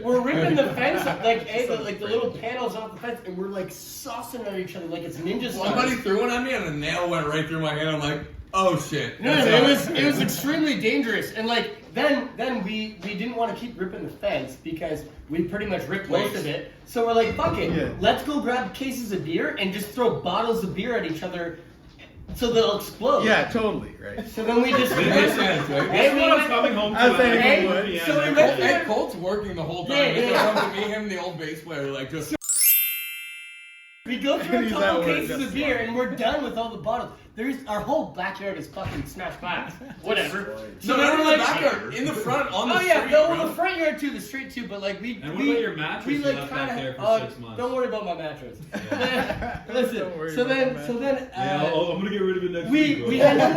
We're ripping the fence, like the little panels off the fence, and we're like saucing at each other like it's ninja stars. Somebody threw one at me and a nail went right through my hand. I'm like, oh shit. No, it was extremely dangerous, and like then we didn't want to keep ripping the fence because we pretty much ripped most of it. So we're like, fuck it, let's go grab cases of beer and just throw bottles of beer at each other. So they'll explode. Yeah, totally, right. So then we just... Makes sense, right? Hey, I was coming home to so we went And Colt's working the whole time. Yeah. Come to me, him, the old bass player, like just... We go through a couple cases of beer and we're done with all the bottles. Our whole backyard is fucking smashed glass. Whatever. So now we're in the backyard, in the front, on the street. Oh yeah, no, the front yard too, the street too, but like And what about your mattress we you like left kinda, back there for 6 months? Don't worry about my mattress. Listen, so then I'm gonna get rid of it next week. we had no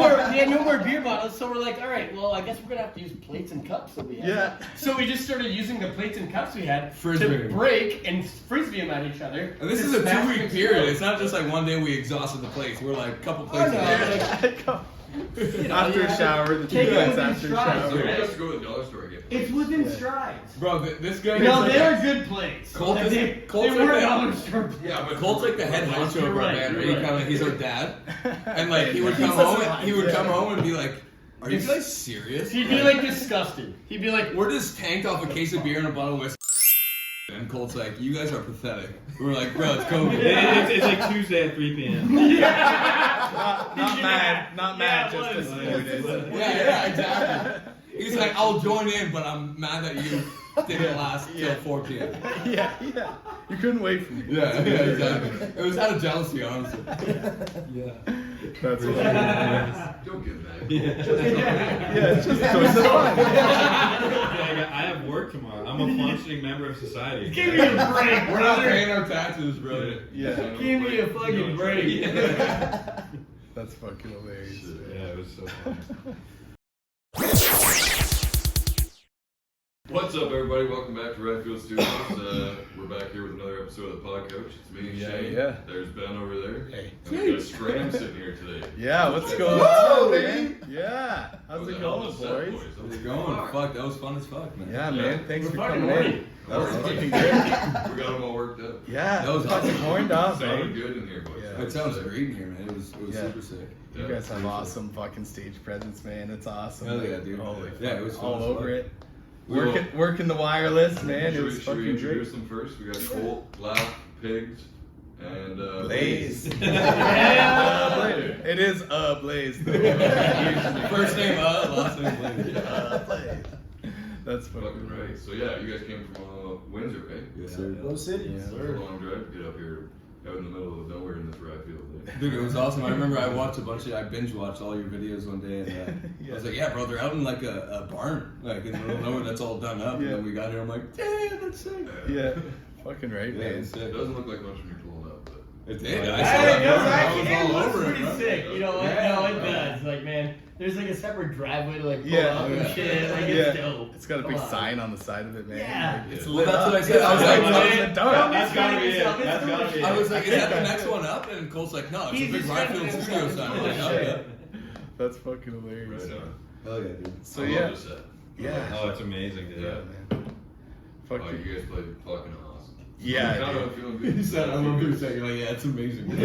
more beer bottles, so we're like, all right, well I guess we're gonna have to use plates and cups that we had. Yeah. So we just started using the plates and cups we had Frisbee. to break and frisbee them at each other. And this is a 2-week period. It's not just like one day we exhausted the plates. We're like a couple plates. After a shower, the Take two it guys with after a these strides, shower. right? Just go to the dollar store again. It's within strides. Bro, this guy No, is they like are good plates. Colt Like, is- they Colt's were like dollar store plates. Yeah, but Colt's like the head honcho of our right, band, right? you're He kind of, he's our dad, and like he would He's come such home, a and he would lion. come home and be like, "Are you guys serious? He'd be like disgusted. He'd be like, We're just tanked off a case of beer and a bottle of whiskey." And Colt's like, "You guys are pathetic." We're like, "Bro, it's COVID." It's like Tuesday at 3 p.m. Not mad, just it was. disappointed. Yeah, exactly. He's like, "I'll join in, but I'm mad that you didn't last till 4 p.m." Yeah. You couldn't wait for me. Yeah, exactly. It was out of jealousy, honestly. Yeah. That's what don't get mad. Yeah, it's just join the fun. I have work tomorrow. I'm a functioning member of society. give me a break, We're not paying our taxes, bro. Yeah. Give me a fucking break. That's fucking hilarious. Yeah, it was so fun. What's up, everybody? Welcome back to Redfield Studios. We're back here with another episode of the Podcouch. It's me and Shane. Yeah. There's Ben over there. Hey. And we got Scram sitting here today. Yeah, what's going Whoa, on, baby? man? Yeah. How's it going, boys? How's it going? Fuck, that was fun as fuck, man. Yeah, man. Thanks for fucking coming horny. in. That was fucking We great. got them all worked up. Yeah, That was fucking awesome. horned up, Sounded man. good in here, boys. Yeah. It sounds great in here, man. It was Yeah. super sick. You guys have awesome fucking stage presence, man. It's awesome. Hell yeah, dude. Holy Yeah, fuck. it was fun all as over fuck. it. We will- Working the wireless, man. It Should was we fucking introduce great. them first? We got Colt, Laugh, Pigs, and Blaze. Yeah. Blaze. It is Blaze though. Usually. First name last name Blaze. Blaze. That's fucking fucking right. So yeah, you guys came from Windsor, right? Yes, sir. Rose City. Yeah. It's a long drive to get up here, out in the middle of nowhere in this rye field. Dude, it was awesome. I remember I watched I binge watched all your videos one day, and I was like, yeah, bro, they're out in like a barn, like in the middle of nowhere that's all done up. Yeah. And then we got here, I'm like, damn, that's sick. Yeah. Fucking right, Yeah, man. it's sick. It doesn't look like much when you're pulling up, but It did. I Hey, saw that. it was I actually, was it all looks over it, pretty bro. sick. You know what? Yeah. No, it does. Like, man, there's like a separate driveway to like pull Yeah. up and Yeah. shit. Like, Yeah. it's dope. It's got a big Come on. sign on the side of it, man. Yeah. Like, it's Well, lit that's up. what I said. I was like, it's in the dark. That's gotta be it. That's gotta be it. I was like, is that the next one up? And Colt's like, no, it's He's a big just Ryefield trying to studio make sign. it I'm like, cool. oh, yeah. That's fucking hilarious. right on. Hell yeah, dude. So I yeah. love this set. Yeah. Oh, it's amazing, dude. Yeah. Man. Oh, Fucking. you guys played fucking awesome. Yeah, I'm kind dude. of feeling good. He said, I remember you saying, like, yeah, it's amazing. Well,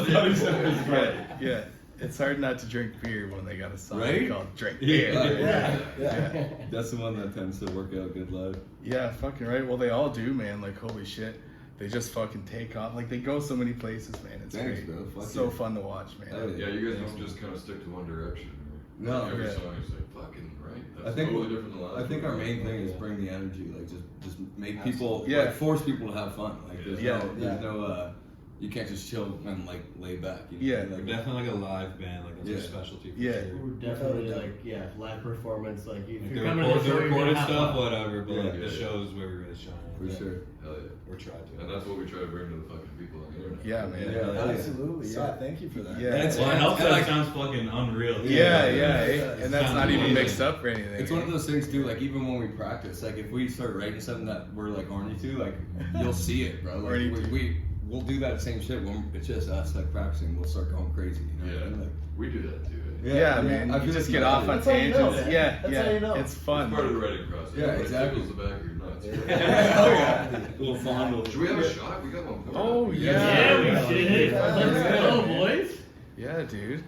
yeah, He said it was great. Yeah. It's hard not to drink beer when they got a song Right? called Drink Yeah. Beer. Yeah. That's the one that tends to work out good live. Yeah, fucking right. Well, they all do, man. Like, holy shit. They just fucking take off. Like, they go so many places, man. It's Thanks, great. bro. Fuck So yeah. fun to watch, man. Hell Yeah, you guys don't just kind of stick to one direction. No, Every yeah. song is like fucking right. I That's think totally different than the last I think one. our main thing is bring the energy, like just make people, Yeah. like force people to have fun. Like there's Yeah. there's no, you can't just chill and like lay back. You know? Yeah. We're like, definitely like a live band, like that's Yeah. our specialty. For Yeah. sure. We're definitely like, yeah, live performance. Like, if Like you're the coming to the show, you're recorded gonna have stuff, fun. whatever, but like Yeah. the shows where we really shine. for sure. Hell yeah. We're trying to. And that's what we try to bring to the fucking people on the internet. Yeah, man. Yeah, hell yeah. Absolutely. Yeah. Thank you for that. Yeah. And it's, Well, it helps and that like, it sounds fucking unreal. Yeah, Yeah. and that's Sounds not even amazing. mixed up or anything. it's one of those things too. Like even when we practice, like if we start writing something that we're like horny to, like you'll see it, bro. Like Horny to. we'll do that same shit when it's just us like practicing. We'll start going crazy. You know what I Yeah. mean? Like, We do that too. Yeah, man. I You feel just like get off on That's how you know. tangents. Yeah, That's yeah. how you know. It's fun. Part of the writing process. Yeah, exactly. Tickles the back of your nuts. A little fondle. Should we have a shot? We got one. Oh, yeah. Yeah, we should. Let's go, boys. Yeah, dude.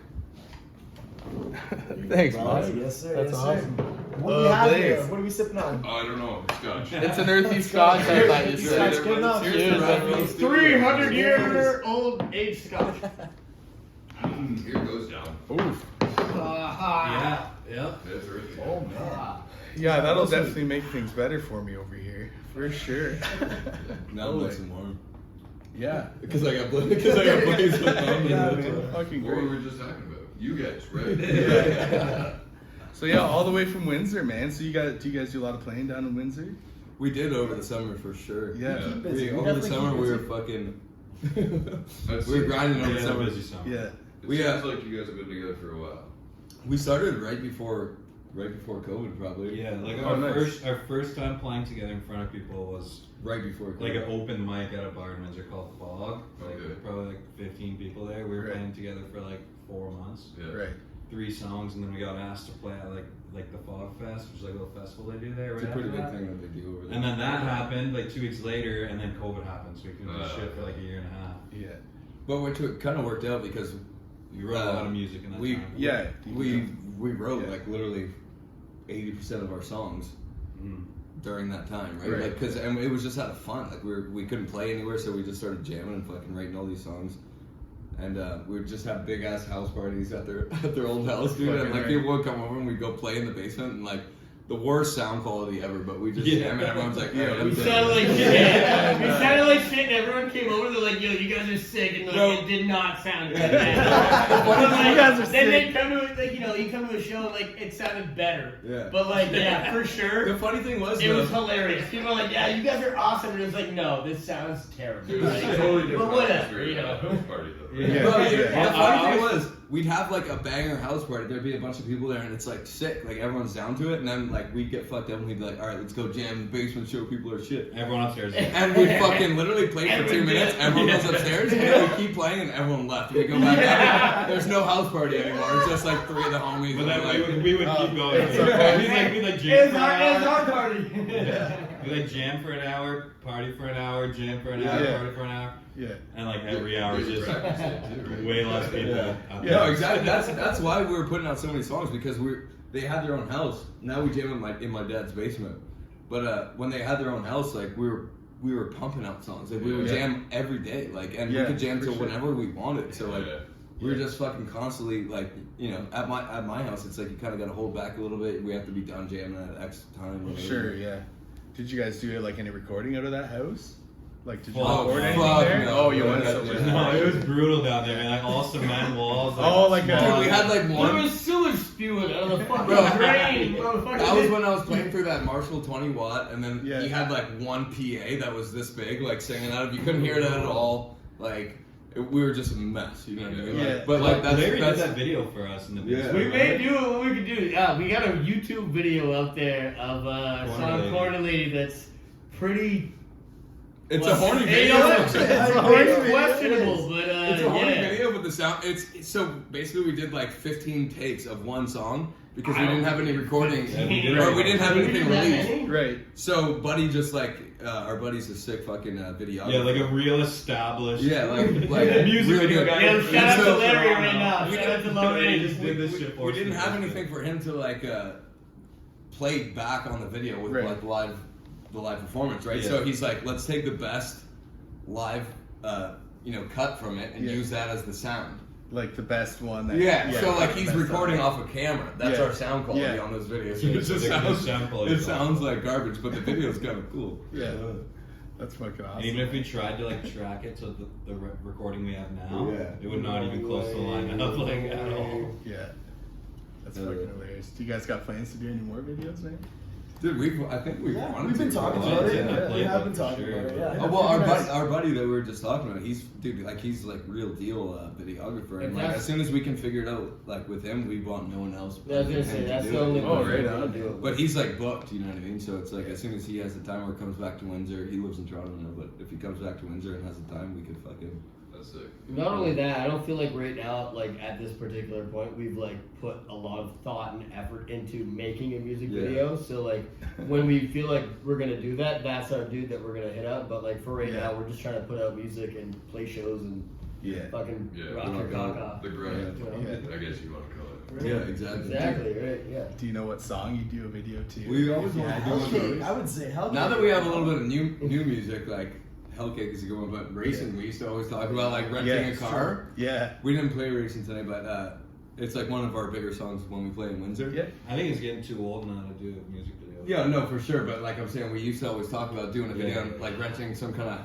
Thanks, boss. Yes, sir. That's yes, awesome. Sir. What do we have Blaze. here? What are we sipping on? Oh, I don't know. Scotch. It's an earthy scotch. I thought you Scotch, said. good enough. Cheers, man. 300-year-old age scotch. Here goes down. Oof. Yeah. Yep. That's right. Oh man. Yeah, that'll definitely make things better for me over here. For sure. Now I'm nice and warm. Yeah. Because I got buddies with them. Yeah, man. Fucking What were great. we just talking about? You guys, right? So yeah, all the way from Windsor, man. So do you guys do a lot of playing down in Windsor? We did over the summer for sure. Yeah. Keep busy. Over the summer we were fucking. we were grinding over the Yeah, summer. busy summer. Yeah. It sounds like you guys have been together for a while. We started right before COVID, probably. Yeah, like Oh, nice. our first time playing together in front of people was Right before COVID. like an open mic at a bar in Windsor called Fog. Like Okay. probably like 15 people there. We were Right. playing together for like 4 months. Yeah. Right. 3 songs, and then we got asked to play at like the Fog Fest, which is like a little festival they do there. It's Right a pretty after big that. thing that they do over there. And then that happened like 2 weeks later, and then COVID happened, so we couldn't do Oh, shit for like a year and a half. Yeah. But it kind of worked out because We wrote a lot of music in that we- time. Yeah. we wrote Yeah. like literally 80% of our songs Mm. during that time, right? Right. Like, and it was just out of fun. Like we couldn't play anywhere, so we just started jamming and fucking writing all these songs. And we would just have big ass house parties at their old house, dude. And Fucking like right. people would come over and we'd go play in the basement and like the worst sound quality ever, but we just Yeah. jam and everyone's like, Yeah, "Alright, we I'm We dead." sounded like shit. Yeah. We sounded like shit, and everyone came over. They're like, "Yo, you guys are sick," and like, Bro. it did not sound good. Man. You guys are then sick. they come to like you come to a show and like it sounded better. Yeah. But like yeah, for sure. The funny thing was, It was though, hilarious. People were like, "Yeah, you guys are awesome," and it was like, "No, this sounds terrible." It was Like, a totally different but whatever, atmosphere you at know. a house party, though. Right? Yeah. Bro, Yeah. the funny thing I- was, we'd have like a banger house party. There'd be a bunch of people there, and it's like sick. Like everyone's down to it, and then like we'd get fucked up, and we'd be like, "All right, let's go jam in the basement, show people our shit." Everyone upstairs. And we fucking literally played for 2 Everyone minutes. did. Everyone goes upstairs, and then we keep playing, and everyone left. We go back out. There's no house party anymore. It's just like 3 of the homies. But then like, we would keep going. it's okay. We'd like jam It's for an our hour. party. We like jam for an hour, party for an hour, jam for an hour, Yeah. party for an hour, Yeah. and like every hour is You just practice it too, right? way less people. Yeah. out No, there. exactly. That's why we were putting out so many songs because they had their own house. Now we jam in my dad's basement. But when they had their own house, like we were pumping out songs. Like we would Yeah. jam every day. Like and Yeah, we could jam for till sure. whenever we wanted. So like Yeah. we were just fucking constantly like at my house it's like you kind of got to hold back a little bit. We have to be done jamming at X time. Whatever. Sure. Yeah. Did you guys do like any recording out of that house? Like, did you Fuck, record anything fuck there? no. Oh, you No, went no, somewhere. No, it was brutal down there, man. Like all cement walls. Like, Oh, like a- Dude, small- we had like There one. was sewage spewing out of the fucking Bro, drain, motherfucker. That was when I was playing through that Marshall 20 watt, and then Yeah. you had like one PA that was this big, like singing out of. You couldn't hear that at all. Like we were just a mess, you know what I mean? Yeah. Like, but like Larry that's did that video for us in the Yeah. basement. We may do what we could do. Yeah, we got a YouTube video out there of a Corner song Lady. Corner Lady that's pretty. it's well, a horny you video. know what? It's a horny It's video, questionable, but It's a horny yeah. video, but the sound. It's so basically we did like 15 takes of one song because we I don't didn't have any recording, Yeah, we did. or we didn't have We anything did that released. many? Right. So Buddy just like our buddy's a sick fucking videographer. Yeah, like a real established. Yeah, like music really video good. guy. Yeah, shout out to So- Larry right now. We Shout out to They Larry. just did this shit for We us. didn't have anything for him to like play back on the video with Right. like the live performance, right? Yeah. So he's like, let's take the best live cut from it and Yeah. use that as the sound. Like the best one. That, Yeah. So like the he's best recording one. off a camera. That's Yeah. our sound quality Yeah. on those videos. Yeah, It just the sounds, sound quality it is sounds like garbage, but the video's kind of cool. Yeah. That's fucking awesome. And even if we tried to like track it to the recording we have now, Yeah. it would not even close to line up like at all. Yeah. That's fucking hilarious. Do you guys got plans to do any more videos, man? Dude, I think we Yeah, wanted we've been to. talking Yeah, about it's it. in that Yeah, we have been playbook for talking sure. about it. Yeah. Oh, well, our You guys- buddy, our buddy that we were just talking about, he's like real deal videographer, and like That's- as soon as we can figure it out, like with him, we want no one else. Yeah, I was gonna but say him to that's do the it. only. Oh, one right we on. can do. But he's like booked, you know what I mean? So it's like as soon as he has the time or comes back to Windsor, he lives in Toronto now, but if he comes back to Windsor and has the time, we could fucking That's sick. Not only that, I don't feel like right now, like at this particular point, we've like put a lot of thought and effort into making a music video. So like when we feel like we're gonna do that, that's our dude that we're gonna hit up. But like for right now, we're just trying to put out music and play shows and fucking rock your cock off. The grind. You know? I guess you want to call it. Right. Yeah, exactly. Exactly, right, yeah. Do you know what song you do a video to? We always want to do one of Hellcake, those. I would say Hellcake. Now that we have a little bit of new music, like Hellcake is a good one, but racing, we used to always talk about like renting a car. Sure. Yeah. We didn't play racing today, but it's like one of our bigger songs when we play in Windsor. Yeah. I think it's getting too old now to do a music video. Yeah, no, for sure. But like I'm saying, we used to always talk about doing a video, Yeah. like renting some kind of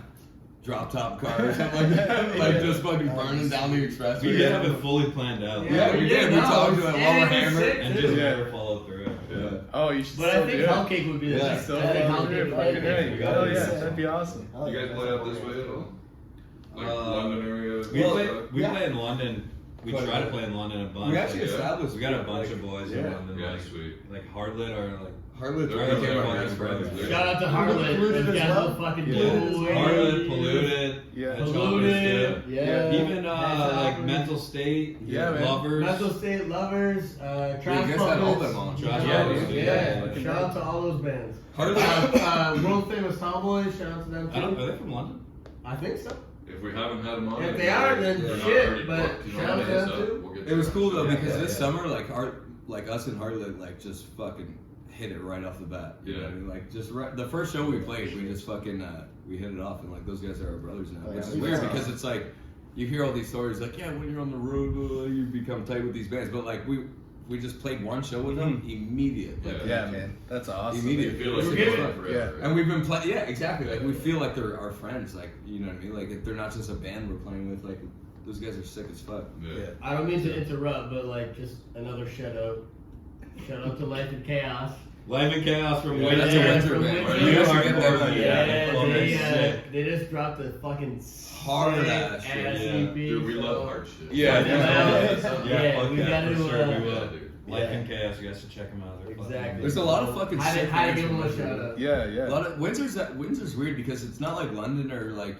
drop top car or something like that, like just fucking burning down the expressway. We did have it fully planned out. Yeah, we did. We talked about it while we're hammered. And just never followed through. Yeah. Oh, you should. But I still think do it. Hellcake would be the best. So I think fucking Hellcake good, would fucking be right. the Oh best. yeah, that'd be awesome. You guys play out this way at all? Like London area? We play in London. We try to play in London a bunch. We actually Like, established. we got a bunch of boys in London. Yeah, like, sweet. Like Hardlit or like Harlot. They're became our like best brothers. friends. Shout out to Harlan. Polluted Those as guys well. will fucking Yeah. blow away. Hardlit, Polluted, Yeah. Polluted. Yeah. even like Mental State, Yeah, man. Lovers. Mental State Lovers, Trash you guys had all Puppets. them on. Trash Yeah, Puppets, yeah. Shout out to all those bands. Harlot. World Famous Tomboys, shout out to them I don't, too. are they from London? I think so. If we haven't had them on, If they are, then we're not shit, already but booked, you know shout what I out to mean? them So too. we'll get It was to cool that. though because Yeah, this yeah. summer, like us and Harlot, like just fucking hit it right off the bat. You know what I mean? Like just the first show we played, we just fucking we hit it off, and like those guys are our brothers now, Oh, yeah. which is weird because it's like you hear all these stories like when you're on the road, you become tight with these bands, but like we just played one show with them immediately. Like, Yeah, man, that's awesome. You immediately. feel like We're you're getting- going forever. And we've been playing, yeah, exactly. Like we feel like they're our friends, like you know what I mean. Like if they're not just a band we're playing with, like those guys are sick as fuck. Yeah. I don't mean to interrupt, but like just another shout out. Shout out to Life in Chaos. Life and Chaos from Yeah, Windsor. that's a Windsor from band. Windsor. You guys should Yeah, get there. Yeah, sick. they just dropped a fucking Hard sick ass shit, ass yeah. EP. Dude, we so- love hard shit. Yeah, Yeah, fuck we yeah, gotta for sure, we do will. dude. Life Yeah. and Chaos, you guys should check them out. They're fucking Exactly. There's a lot of fucking How sick to bands give them from a Windsor. shout out. Yeah, A yeah. lot of Windsor's weird because it's not like London or like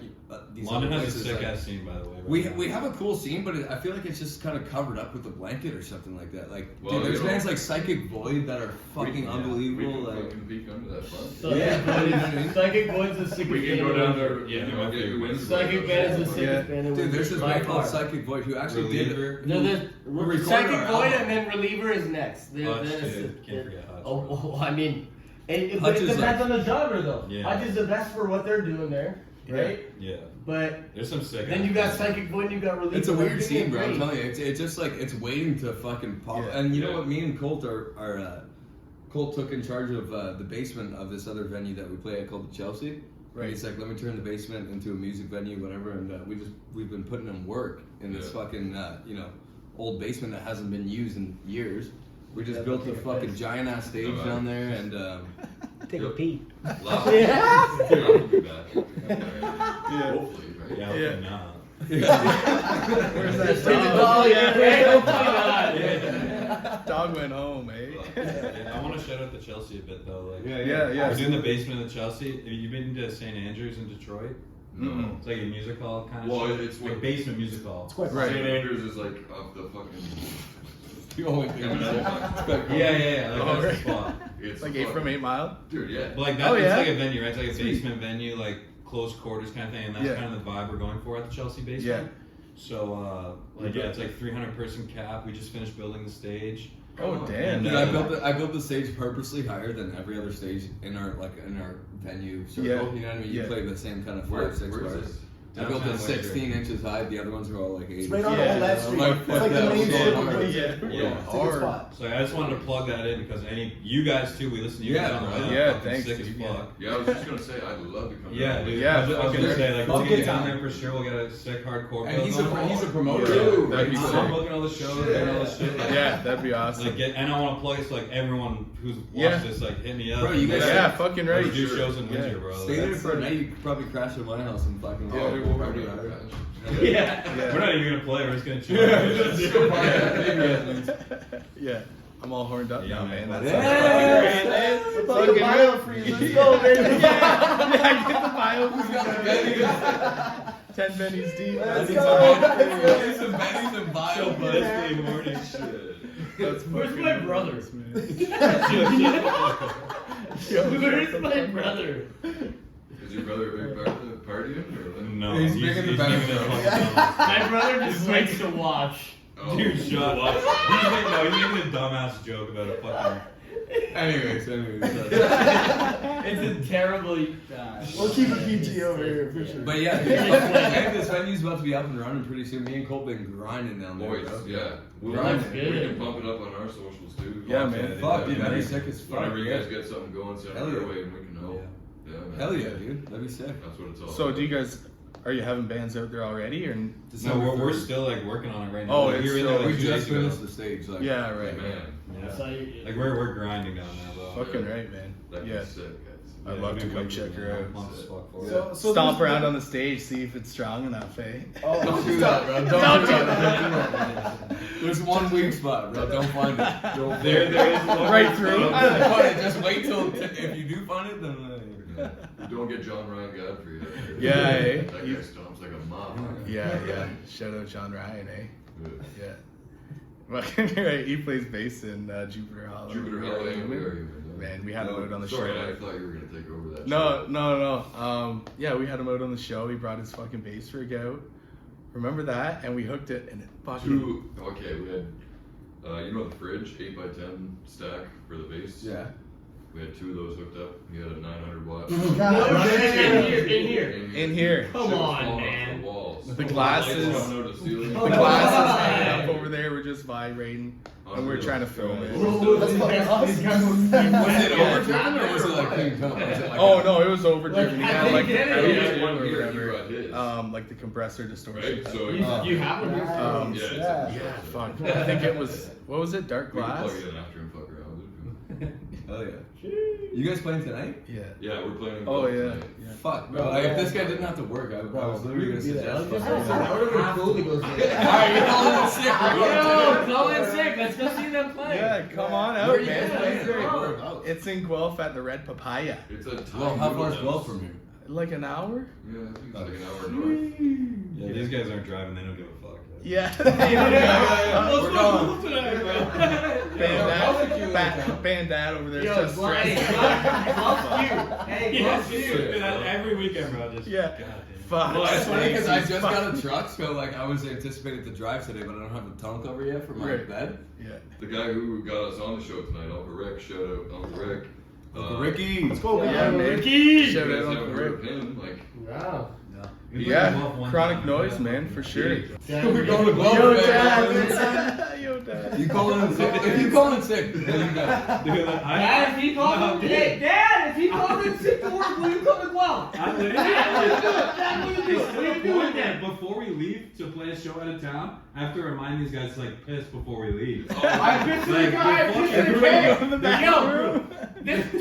these London other has a places. sick like, ass scene, by the way. we have a cool scene, but I feel like it's just kind of covered up with a blanket or something like that. Like, Well, dude, there's you know, bands like Psychic Void that are fucking We unbelievable. can Like, fucking peek under that front. Psychic Void's the sickest We can band go in down Windsor. there. Yeah, you my know, get favorite. you in. Psychic band is the sickest Yeah. band in dude, there's Windsor this by band called far. Psychic Void who actually Reliever. did No, it. there's Psychic Void and then Reliever is next. Hutch, dude. Can't forget Hutch. Oh, I mean, but Hutch it is depends like- on the genre though. Yeah. Hutch is the best for what they're doing there, right? Yeah. But There's some sick. then you got Psychic Void and you got Reliever. It's a weird Like, scene, bro. I'm great. telling you, it's just like it's waiting to fucking pop. Yeah. And you know Yeah. what? Me and Colt are Colt took in charge of the basement of this other venue that we play at called the Chelsea. Right. And he's like, let me turn the basement into a music venue, whatever. And we've been putting in work in this Yeah. fucking old basement that hasn't been used in years. We just Yeah, built a take a fucking piss. giant ass stage Oh, down there, and Take a peek. Lots of Dude, I'll be back. Yeah. Hopefully, right? Yeah, Yeah. okay, nah. Where's that Just take the dog? dog, Yeah. yeah, hopefully not. Dog went home, eh? Yeah, I want to shout out the Chelsea a bit though. Like, Yeah, yeah. we're doing the basement of the Chelsea. Have you been to St. Andrews in Detroit? No. It's like a music hall kind of. Well, shit. it's like what- basement music hall. It's quite Right. St. Andrews is like off the fucking. the only thing. Yeah. Like Oh, that's the right. spot. It's Like the 8 from fucking- 8 Mile? Dude, yeah. But like that, Oh, it's yeah? like a venue, right? It's like a basement venue, like close quarters kind of thing, and that's Yeah. kind of the vibe we're going for at the Chelsea basement. Yeah. So, it's like 300 person cap. We just finished building the stage. Oh, damn. Dude, I built the stage purposely higher than every other stage in our venue circle. Yeah. You know what I mean? You Yeah. play the same kind of Where- 5-6 where is bars. this? I built it Downtown 16 inches high. The other ones are all like 8. It's right on Yeah. Old Lab Street. Like, It's fuck like the that main shit. strip of Yeah. Windsor. Yeah. It's a good Hard. spot. So I just wanted to plug that in because you guys too, we listen to you Yeah, guys on the bro. way. Yeah, Fucking thanks, sick as dude. fuck. Yeah, I was just gonna say, I'd love to come Yeah, down. dude. Yeah, I was fucking gonna say, like, Fuck we'll get it. down there for sure. We'll get a sick hardcore. And bill he's going. a promoter. Yeah, too. that'd be I'm sick. booking all the shows and all this shit. Like, Yeah, that'd be awesome. Like, and I want to plug it so like everyone who's watched Yeah. this, like, hit me up. Bro, you guys- Yeah, fucking right. Let's do Sure. shows in Yeah. Windsor, bro. Stay there for a night. You could probably crash at my house and fucking. Yeah, we'll probably party. Yeah. Yeah. We're not even gonna play. We're just gonna chill. Yeah, I'm all horned up Yeah, now, man. man. Yeah. That's great. We're fucking bio for you. Let's go, baby. Yeah, get the bio. 10 bennies deep. I need some bennies and bio buds. Wednesday morning. Shit. That's Where's fucking my brother? gross, man. Where's my brother? Is your brother a big partying? Or? No, He's big in the back. My brother just likes to watch. Oh. Dude, shut up. He's making a dumbass joke about a fucking. Anyways. It's a terribly. We'll keep it PG over here for sure. But yeah, dude, this venue's about to be up and running pretty soon. Me and Cole been grinding down there. Boys, bro. yeah. We That's can good. pump it up on our socials too. Yeah, man. Fuck, dude, yeah, that'd be sick as fuck. Whenever you yeah. guys get something going, send it Hell our yeah. way and we can help. Yeah, man. Hell yeah, dude. That'd be sick. That's what it's all So about. do you guys, are you having bands out there already? Or? No, we're still like working on it right now. Oh, Like, it's we were in still- there We like 2 just days ago. finished the stage. Like, Yeah, right. Man, Yeah. So you- Like we're grinding down there though. Fucking right, man. that'd Yeah. be sick, guys. I'd love to come check her out. Pumped as fuck for it. So Stomp there's around been- on the stage, see if it's strong enough, eh? Oh, Don't do that, bro. Don't do that. There's one weak spot, bro. Don't find it. Don't There is one Right through. find it. Just wait till if you do find it, then. You don't get John Ryan Godfrey out there. Yeah, eh? That guy stomps like a mob. Yeah. Shout out John Ryan, eh? Yeah. Yeah. Fucking right. He plays bass in Jupiter Hollow. Jupiter Hollow, yeah, we are human. Man, we had him out on the Sorry, show. I thought you were going to take over that No. show. Yeah, we had him out on the show. He brought his fucking bass rig out. Remember that? And we hooked it, and it fucking. Okay, we had, you know the fridge, 8x10 stack for the bass? Yeah. We had 2 of those hooked up. He had a 900 watt. God, in here. In here. Come Shit was on, falling off man. The walls. The glasses. Lights coming out of the ceiling. The glasses hanging up over there were just vibrating, and we were trying to film it. That's fucking awesome. Was it overdriven or was it like clean tone? Was it like Oh no, it was overdriven. He had like Yeah, the yeah, output yeah, or yeah, whatever. yeah, it is. Like the compressor distortion. Right? So You have one here? Um, yeah, Yeah. Yeah, fuck. I think it was, what was it? Dark We can glass? plug it in after and fuck around. Hell yeah. You guys playing tonight? Yeah. Yeah, we're playing. Oh golf yeah. tonight. Yeah. Fuck, bro. Like, if this guy didn't have to work, I was literally gonna suggest. Be there. fucking- Alright, you're calling in sick. We're going Yo, to call in sick. Let's go see them play. Yeah, come on Where out, you man. guys playing today? Whereabouts? It's in Guelph at the Red Papaya. It's a tiny Well, how far is little Guelph house. from here? Like an hour? Yeah, I think it's like an hour north. Yeah, these guys aren't driving. They don't give a fuck. Yeah. We're going. Bandad over there. Yo, just Glad, stressed. love you. Hey, Yeah, love you. dude, every weekend, bro. Just Yeah. goddamn. Fuck. Well, it's funny because I just Fuck. got a truck, so like I was anticipating to drive today, but I don't have a tunnel cover yet for my Right. bed. Yeah. The guy who got us on the show tonight, Uncle Rick, shout out Uncle Rick. Ricky. Let's go, Yeah, man. man. Ricky. You Shout guys out haven't Uncle heard Rick. of him, like, Wow. We Yeah, played golf one chronic time. noise, man, for sure. We're going to Guelph, Yo, man. Dad. Yo, Dad. You calling in sick? If you calling in sick, then you got. Dude, Dad, if he called in, hey, Dad, if he called in sick to work, will you come as well? I literally, Dad, will you do it? it's What are you to the doing point then? that before we leave to play a show out of town, I have to remind these guys to like piss before we leave. I pissed in the Like, guy, I fuck pissed in the Everybody can. go in the Yo, bathroom.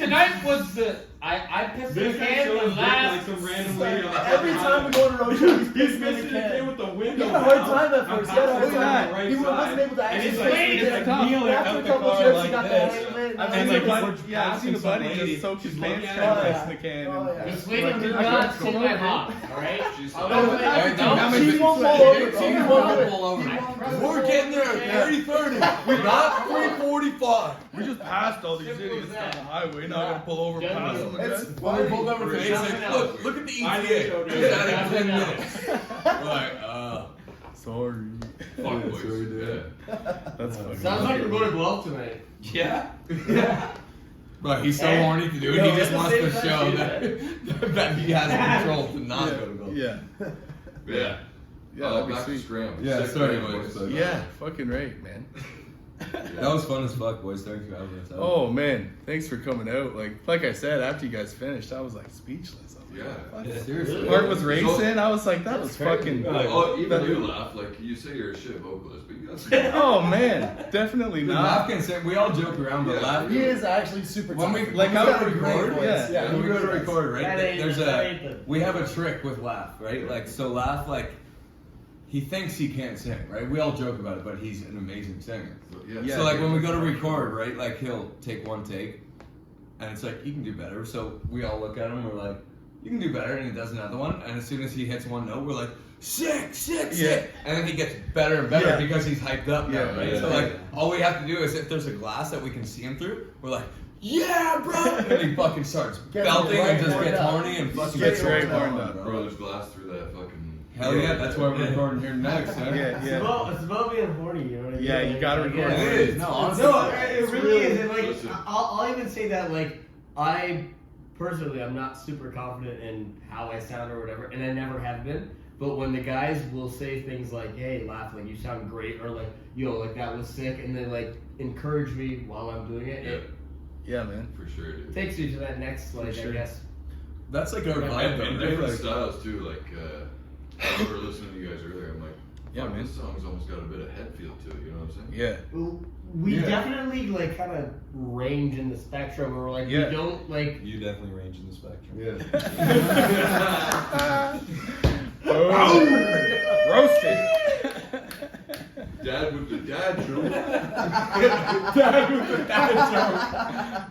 tonight was the, I pissed in This the guy can shows the up like last. some random lady on Every time we go to road show, he's He's pissing in missing the the can can. with the window. He had a hard down. time at first. He had a hard I'm passing time. on the right He wasn't side, able to and actually he's face like, the he's can. like kneeling After out a the couple car trips, like he got the this. hang of it. I've and seen then the he buddy. was- Yeah, I've seen the Some buddy lady, just soak his she's pants looking down, at piss it. in the can. Oh, and- yeah. This lady did Like, not come see over my here. hop, alright? she's Oh, not- She won't fall over. She She won't won't pull over. I- We're getting there at 30:30, not 3:45. We just passed all these Simple idiots as down that. the highway. Now I'm gonna pull over Yeah. past them It's again. When we pulled over today, it's Something like, else. look at the I ETA. need to It's show out in 10 you. minutes. We're like, Sorry. Fuck boys. Sorry, dude. Yeah. That's fucking Sounds like we're going to Guelph tonight. Yeah. But he's so Eh? horny to do it. Yo, He just at the wants to same show time, that, that he has control to not go to golf. Yeah. Yeah. Yeah, that'd be Back to sweet. Scram. Yeah, Sick sorry, Scram, boys, boys. but- Yeah, fucking right, man. That was fun as fuck, boys. Thanks for having us out. Oh man, thanks for coming out. Like I said, after you guys finished, I was like speechless. I was like, Yeah. Seriously. Heart was racing. I was like, that was fucking. Oh, even that- you laugh. Like, you say you're a shit vocalist, but you got some. Oh man, definitely Dude, not. Laugh can say, we all joke around, but Yeah. laugh. He is actually super When we tough. like He's go got to a great record, voice. yeah. when we go to really does. record, right? That ain't- There's that ain't the- we have a trick with Laugh, right? Like so, Laugh like he thinks he can't sing, right? We all joke about it, but he's an amazing singer. Yeah. Yeah. So like when we go to record, right? Like he'll take one take, and it's like he can do better. So we all look at him, we're like, you can do better, and he does another one, and as soon as he hits one note, we're like, sick, and then he gets better and better because he's hyped up now, right? So like, all we have to do is if there's a glass that we can see him through, we're like, yeah, bro, and he fucking starts belting and just gets horny and fucking gets right horned up, Bro, there's glass through that fucking. Hell yeah, that's why we're recording here next, huh? It's about being horny, you know what I mean? Yeah, you gotta record. It is. No, honestly, it really is. And like, I'll even say that, like, I personally, I'm not super confident in how I sound or whatever, and I never have been. But when the guys will say things like, "Hey, laugh, like you sound great," or like, "Yo, like that was sick," and then like encourage me while I'm doing it, Yeah, man. For sure, dude. takes you to that next, like, I guess. That's like our vibe, though, And right? different Like, styles too. Like I remember listening to you guys earlier. I'm like, Yeah, fuck, man. this song's almost got a bit of head feel to it. You know what I'm saying? Yeah. We definitely like kind of range in the spectrum, or like we don't like. You definitely range in the spectrum. Roasted. Dad with the dad joke.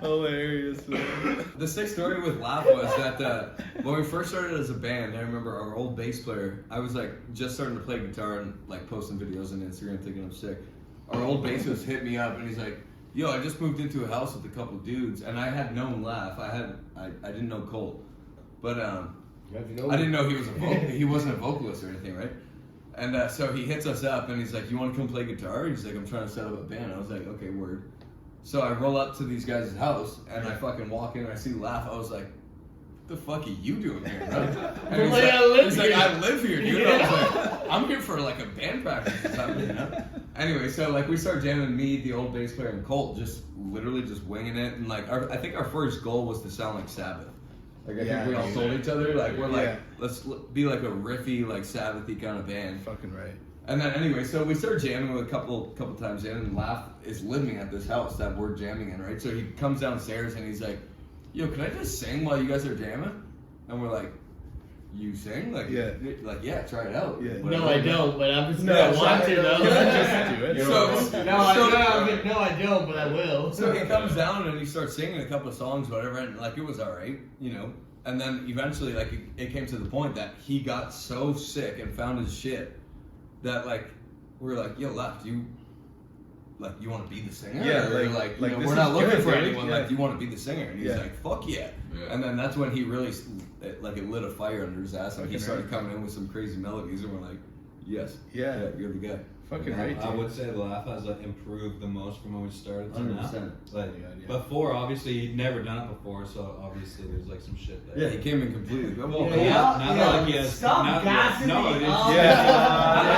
Hilarious, man. The sick story with Laugh was that when we first started as a band, I remember our old bass player, I was like just starting to play guitar and like posting videos on Instagram thinking I'm sick. Our old bassist hit me up and he's like, yo, I just moved into a house with a couple dudes, and I had known Laugh. I didn't know Colt. But I didn't know he wasn't a vocalist or anything, right? And so he hits us up and he's like, you want to come play guitar? He's like, I'm trying to set up a band. I was like, okay, word. So I roll up to these guys' house and I fucking walk in and I see Laugh. I was like, what the fuck are you doing here, bro? And he's like, I live here, dude. I was like, I'm here for like a band practice or something, you know? Anyway, so like we start jamming, me, the old bass player, and Colt, just literally just winging it. And like, I think our first goal was to sound like Sabbath. Like I think we all told each other, like we're like, let's be like a riffy, like Sabbathy kind of band. Fucking right. And then anyway, so we started jamming a couple times in, and Laugh is living at this house that we're jamming in, right? So he comes downstairs and he's like, yo, can I just sing while you guys are jamming? And we're like, you sing? Like, yeah, try it out. Yeah. No, I don't, but I'm just No, I want to though. Just do it. No, I don't, but I will. So he comes down and he starts singing a couple of songs, whatever, and like it was alright, you know. And then eventually, like it came to the point that he got so sick and found his shit that like we were like, yo, Laugh, you want to be the singer? Yeah, or, like you know, this we're not is looking good, for dude. anyone. Yeah. Like, do you want to be the singer? And he's like, fuck yeah. And then that's when he really it lit a fire under his ass, and he started coming in with some crazy melodies, and we're like, yes, yeah, you're the guy. Fucking right, I dude. would say the Laugh has like improved the most from when we started to now. 100%. Like before, obviously he'd never done it before, so obviously there's like some shit there. Yeah, he came in completely. Well, Now that he has, Stop now gassing no, me it is. up.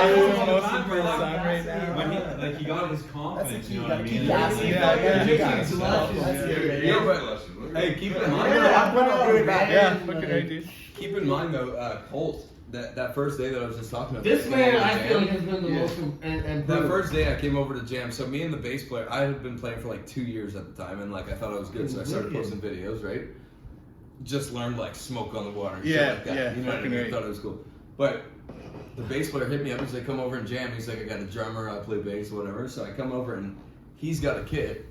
It's the most Time for, important like, song right now. When he got his confidence, you know what I mean? Keep gassing. Hey, keep in mind. I'm gonna do it back. Yeah, fucking right, dude. Keep in mind though, Colt. That first day that I was just talking about. This man, I feel, has been the most and that first day I came over to jam. So me and the bass player, I had been playing for like 2 years at the time, and like I thought I was good, so I started posting videos, right? Just learned like smoke on the water, and shit like that. You know what I mean? I thought it was cool. But the bass player hit me up. He's like, "Come over and jam." He's like, "I got a drummer. I play bass, whatever." So I come over, and he's got a kit.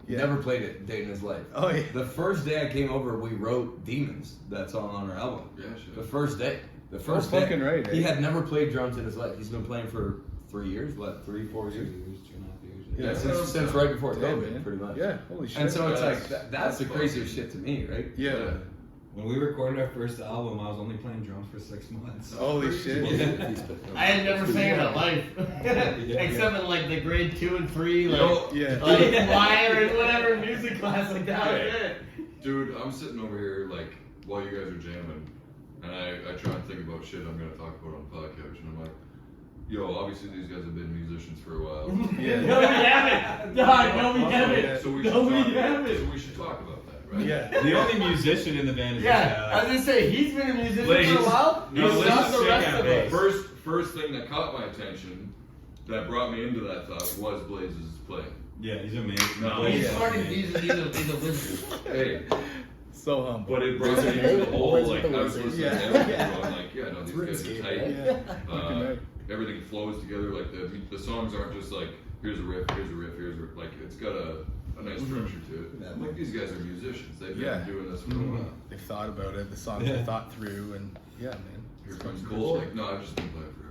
Never played it a day in his life. Oh yeah. The first day I came over, we wrote "Demons," that song on our album. Yeah, sure. The first day. The first day. fucking right. He had never played drums in his life. He's been playing for 3 years, what, 3, 4 years? 2.5 years. Yeah, since right before Yeah, COVID, man. pretty much. Yeah, holy shit. And so it's That's- like, that's the craziest shit to me, right? Yeah. When we recorded our first album, I was only playing drums for 6 months. Holy shit. I had never sang in my life, except in like the grade 2 and 3, like Yeah. choir and whatever music class, like that was it. Dude, I'm sitting over here like while you guys are jamming, and I try and think about shit I'm gonna talk about on Podcouch, and I'm like, yo, obviously these guys have been musicians for a while. Yeah. No, we haven't. God, no, we haven't. So we No, we should haven't. talk about that, right? Yeah. The only musician in the band is Yeah, I was gonna say he's been a musician for a while. No, He's let's not just the check rest out of bass. us. First thing that caught my attention, that brought me into that thought, was Blaze's playing. Yeah, he's amazing. No, He's Yeah. smart. He's a wizard. Hey, So humble. but it brought me into the whole, Always like, with the I was wizards. listening to everything going like, yeah, no, these guys are RuneScape, tight. right? Yeah. Fucking right. Everything flows together, like the songs aren't just like, here's a riff, here's a riff, here's a riff. Like, it's got a a nice structure to it. Yeah. I'm like, these guys are musicians. They've been Yeah. doing this for a while. They thought about it. The songs they thought through, and yeah, man. Here It's comes fucking Chris, cool. like, no, I've just been playing for everything.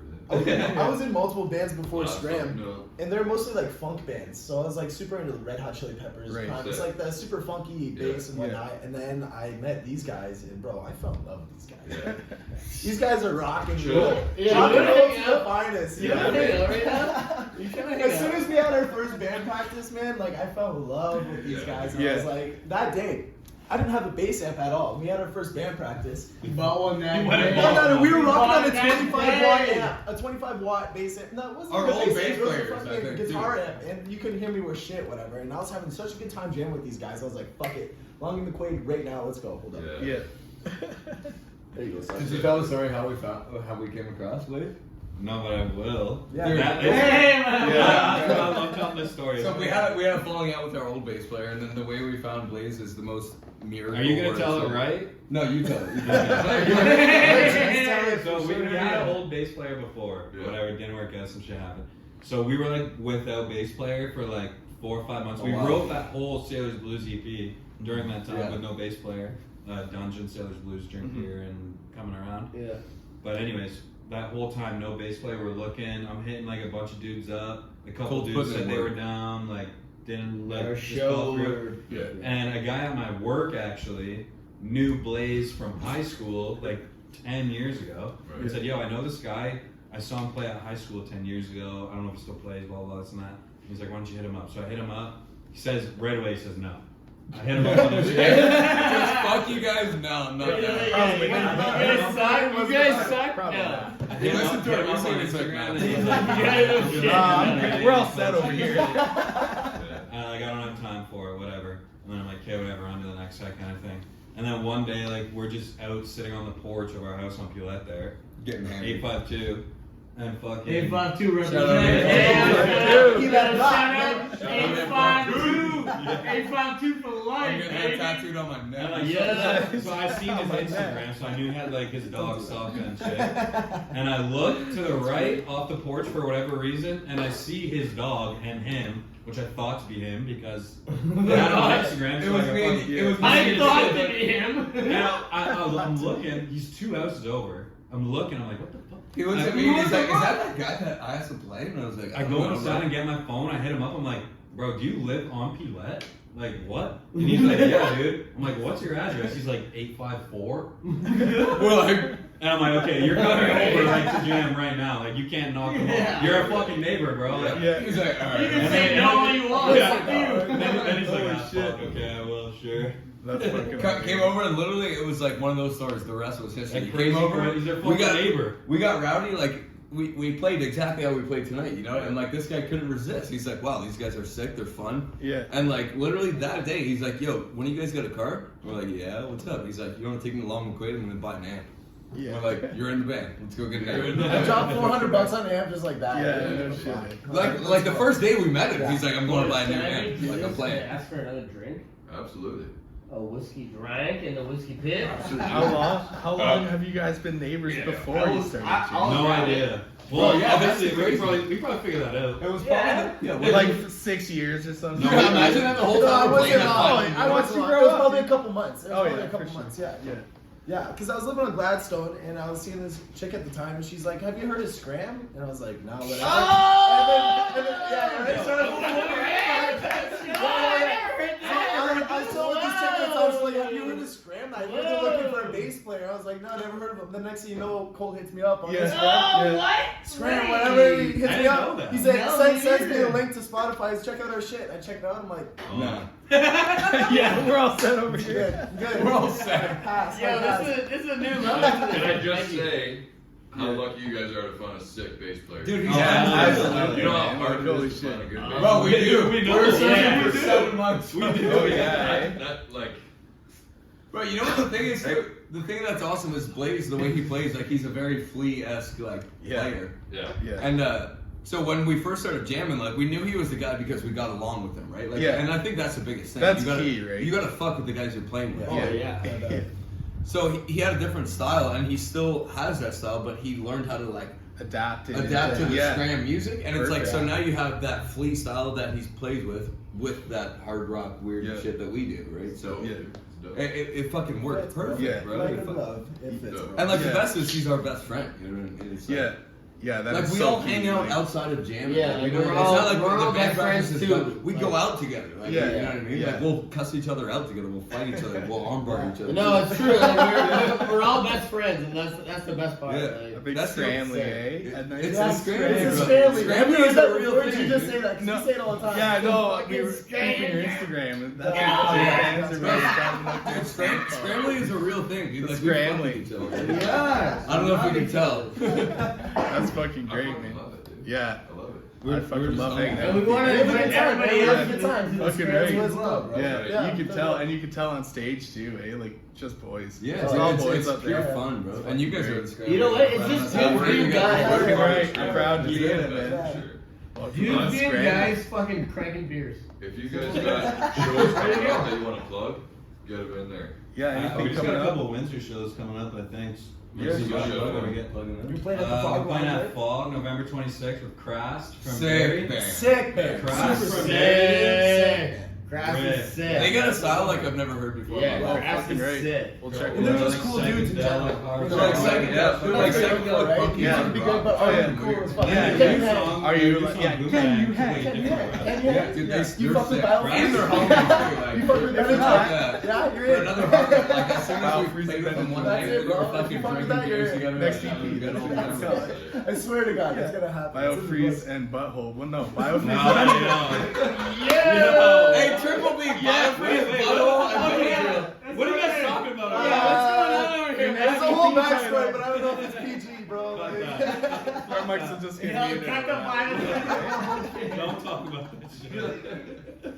I was in multiple bands before Scram, No. and they're mostly like funk bands. So I was like super into the Red Hot Chili Peppers. Right. It's like the super funky bass and Yeah. whatnot. And then I met these guys, and bro, I fell in love with these guys. Yeah. These guys are rock and Sure. roll. Yeah, Rock and yeah, roll yeah. to the finest. You know what I mean? You kinda hang As soon out. as we had our first band practice, man, like I fell in love with these guys. And I was like, that day, I didn't have a bass amp at all. We had our first band practice. You bought one that You went and day. No, we were rocking on a Bought that 25 watt day. amp, a 25 watt bass amp. No, it wasn't Our even a old bass bass amp, it was a players, I fucking think, guitar too. amp, and you couldn't hear me worth shit, whatever. And I was having such a good time jamming with these guys. I was like, fuck it, Long in the Quaid right now. Let's go. Hold up. Yeah. Yeah. There you go. son. Did you tell the story how we came across, Blaze? No, but I will. Yeah. Dude, That Hey, is, man. I love telling this story. So we had a falling out with our old bass player, and then the way we found Blaze is the most miracle. Are you gonna or tell it something. right? No, you tell it. You So we had an old bass player before, Yeah. whatever, didn't work out, some shit happened. So we were like without bass player for like 4 or 5 months. Oh, We wow. wrote that whole Sailor's Blues EP during that time Yeah. with no bass player. Dungeon, Sailor's Blues, Drink Beer, and coming around. Yeah. But anyways, that whole time, no bass player. We're looking. I'm hitting like a bunch of dudes up. A couple Cool, dudes putting said in they work. were down. Like didn't like Our just show. go through. Yeah. And a guy at my work actually knew Blaze from high school, like 10 years ago. Right. He said, "Yo, I know this guy. I saw him play at high school 10 years ago. I don't know if he still plays. Blah blah this and that." He's like, "Why don't you hit him up?" So I hit him up. He says right away. He says no. I hit him up on the Just fuck you guys. No, I'm not You down. Probably not. guys suck. You guys suck. Probably No. not. He listened to our music and it's like, Instagram, nah. and he's like, Yeah, We're all set over here. And like, I don't have time for it, whatever. And then I'm like, okay, whatever, on to the next set kind of thing. And then one day, like, we're just out sitting on the porch of our house on Pulette there, Getting hammered. 852, and fucking. 852 Shout out represent. 852. He let it rock, Shout out man. 852. 852 for I'm life, getting that baby. tattooed on my And, neck. like, Yeah. So I seen his Instagram, so I knew he had like his dog Sokka and shit. And I looked to the right off the porch for whatever reason, and I see his dog and him, which I thought to be him because they had on Instagram. It so was like, me. fucking- It was me. I thought to be him. And I'm looking. He's 2 houses over. I'm looking. I'm like, what the fuck? He looks at me and he's like, "Is that guy that I asked to play?" And I was like, I go inside and get my phone. I hit him up. I'm like, bro, do you live on Pulette? Like, what? And he's like, yeah, dude. I'm like, what's your address? He's like, 854. We're like, And I'm like, okay, you're coming over like to jam right now. Like, you can't knock him Yeah. off. You're a fucking neighbor, bro. Like, Yeah. he's like, "All You right." can say no all you want. Yeah. Fuck you. And then he's like, Holy ah, shit. fuck, okay, I will, sure. That's fucking Came amazing. over and literally it was like one of those stories. The rest was history. Like He crazy came over. boy, he's their We fucking got neighbor. We got rowdy. Like we played exactly how we played tonight. You know, and like this guy couldn't resist. He's like, "Wow, these guys are sick. They're fun." Yeah. And like literally that day, he's like, "Yo, when you guys got a car?" We're like, "Yeah, what's up?" He's like, "You want to take me to Long McQuaid? I'm gonna buy an amp." Yeah. We're like, "You're in the band. Let's go get an amp." I dropped $400 on the amp just like that. Yeah, I didn't no give a shit. fuck. Like the first day we met him, Yeah. he's like, "I'm going to buy a new Can I amp." do Like I'm this? playing. Can I ask for another drink? Absolutely. A whiskey drank in the whiskey pit. How long have you guys been neighbors before you started? jamming? No idea. Well, yeah, that's obviously, crazy. we probably figured that out. It was Yeah. probably Like 6 years or something. You imagine that the whole No, time I we're playing wasn't that long. fucking- I was you it grow was up. probably a couple months. It was Oh, probably yeah, a couple for sure. months. Yeah. Yeah. Yeah, because I was living on Gladstone and I was seeing this chick at the time and she's like, "Have you heard of Scram?" And I was like, "No, whatever." Oh! And then, yeah, right? So I was told this chick I was like, "Have you heard of Scram?" I heard they're looking for a bass player. I was like, "No, I never heard of him." The next thing you know, Cole hits me up on Yeah. Instagram. Oh, what? Scram, whatever. He hits I me didn't up. know that. He said, No, sends me me a either. link to Spotify. He's check out our shit. I check it out. I'm like, Nah. Yeah, we're all set over here. good, good. We're all set. Pass. Yo, pass. this is a new level. Can I just say how lucky you guys are to find a sick bass player? Dude, he's Oh, absolutely. You know how man. hard it Holy is to find a shit. good bass Bro, we player? do. We know. We're searching Yeah, for we do. 7 months. We do. Oh, yeah. That, like, Bro, you know what the thing is? Too? The thing that's awesome is Blaze, the way he plays, like he's a very Flea-esque like Yeah. player. yeah. Yeah. And so when we first started jamming, like we knew he was the guy because we got along with him, right? Like, Yeah. And I think that's the biggest thing. That's you gotta, key, right? You gotta fuck with the guys you're playing with. Oh, yeah. Yeah. So he had a different style, and he still has that style, but he learned how to like Adapt adapt to the yeah. Scram music, and it's like so Perfect. now you have that Flea style that he plays with, with that hard rock weird Yeah. shit that we do, right? So Yeah. it fucking worked perfect, Yeah. bro. Like It in fuck- love. It fits, bro. and like the Yeah. best is she's our best friend. You know what I mean? It's Yeah. Yeah, that like is we so all cute, hang out like- outside of jamming. Yeah, like, like, we don't- we're it's all- not like we're the all band best friends practice is too. done. We go out together. Like, Yeah. you know what I mean? Yeah. Like we'll cuss each other out together. We'll fight each other. We'll armbar each other. No, it's true. Like, we're all best friends, and that's the best part. Yeah. A Like, big That's Scramily, sick. eh? At night. It's Yeah, a it's Scram, It's bro. a Scramily. Scramily Have you is heard a that real before? Did thing, you just dude. say that? 'Cause No. you say it all the time. Yeah, no, we Fucking were Scram. your Instagram. That's Yeah. what Yeah. fans are really talking about. Dude, Scramily is a real thing, dude. The Like, we fuck Scramily. with each other. Yeah. I don't know if you can tell. That's fucking I great, fucking man. love it, dude. Yeah. I love it. I fucking love hanging out. And we with you wanted guys. to invite everybody Yeah. else. Good times. Fucking Scram's right. always love, bro. Yeah, you can so tell, good. and you can tell on stage too, eh? Like just boys. Yeah, it's all boys it's up pure there. fun, bro. And you guys are at Scram. You know what? It's just That's two where green you guys guys. are. Fucking right. I'm proud to see it, Yeah, man. sure. Welcome Dude, on being Scram. guys fucking cranking beers. If you guys got shows coming up that you want to plug, get them in there. Yeah, We anything just coming got a up? couple Windsor shows coming up, I think. Yeah, See you what should. show we get. You're playing at the We're Fog playing Line, at Fog, November 26th with Crast from Sick Barrie. band. Sick, man. Crash Super from sick. Sick. Grass Right. is sick. They got a style like I've never heard before. Yeah, Oh, grass fucking is right. sick. We'll check And it they're out. just cool dudes in general. Hard They're like rock. second, yeah, they're like second Go, like right? punk You Yeah. can be good, but Oh, are yeah. you cool as fuck? Yeah, Can yeah. you hang? Are you like, yeah, can you hang? Can you hang? Yeah, dude, Yeah. they, You they're fuck with sick. Battle And they're Freeze? hungry too. Like, You fuck with if Battle it's like Freeze? that. Yeah, you're For in. another hard, like as soon Battle as we Freeze played is with them better. one That's night, it, we bro. were If fucking you fuck with drinking that, beers you're together. Next like, EP, we got that's all what kinds it's of called. shit. I swear to God, it's gonna happen. It's in the Biofreeze books. and Butthole. Well, no, Biofreeze. Yeah. Hey, Triple B, Biofreeze, wait, Butthole, what? and Oh, yeah. Benadryl. What are you guys talking about? Yeah, what's going on over here, man? There's a whole backstory, but I don't know if it's PG, bro. Fuck Like- that. Our mics will just get Yeah, muted. cut the violence. Don't talk about that shit.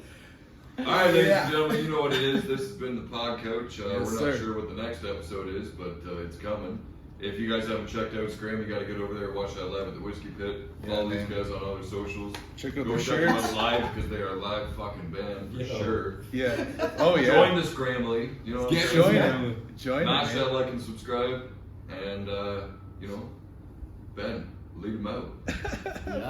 All right, ladies Yeah. and gentlemen, you know what it is. This has been the Podcouch. We're not sir. sure what the next episode is, but it's coming. If you guys haven't checked out Scram, you got to get over there and watch that live at the Whiskey Pit. Follow Yeah, these man. guys on other socials. Check out Go their check them out shirts. live because they are a live fucking band for Yeah. sure. Yeah. Oh, yeah. Join the Scramily. You know what I'm Get saying? Join Yeah. it. Join it, Smash that man. like and subscribe. And, you know, Ben, lead them out.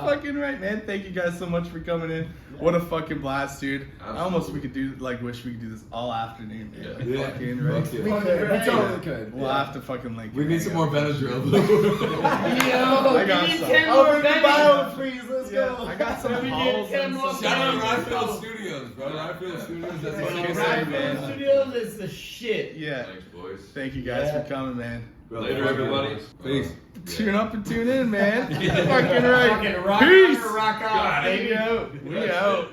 Fucking right, man. Thank you guys so much for coming in. What a fucking blast, dude. I almost wish we could do this all afternoon, man. Yeah. Like, fucking right. Fuck yeah. We could. We totally could. We'll have to fucking like. We need some more Benadryl. Yo, I got we need some. 10 I'll more bring the Bennies. Biofreeze. Let's Yeah, go. I got some We need halls 10 and more some. Shout out Bennies. Ryefield Studios, bro. Ryefield Studios, that's Fucking what I'm right, saying, man. man. Studios is the shit. Yeah. Thanks, boys. Thank you guys Yeah. for coming, man. Later, everybody. Peace. Tune up and tune in, man. Fucking right. Fucking rock Peace. on or rock off, We baby. out. We out.